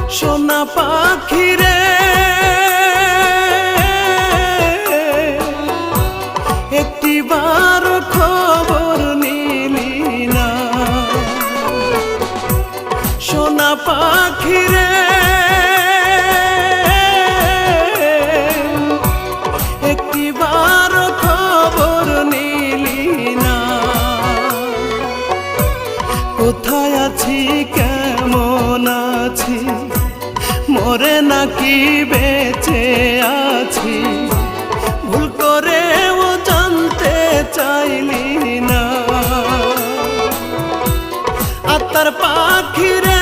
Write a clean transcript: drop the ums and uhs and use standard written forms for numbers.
সোনা পাখিরে একটিবার খবর নিলি না। সোনা পাখিরে একটিবার খবর নিলি না। কোথায় আছি কেমন আছি, মরে নাকি বেঁচে আছি, ভুল করেও জানতে চাইলি না। আত্মার পাখিরে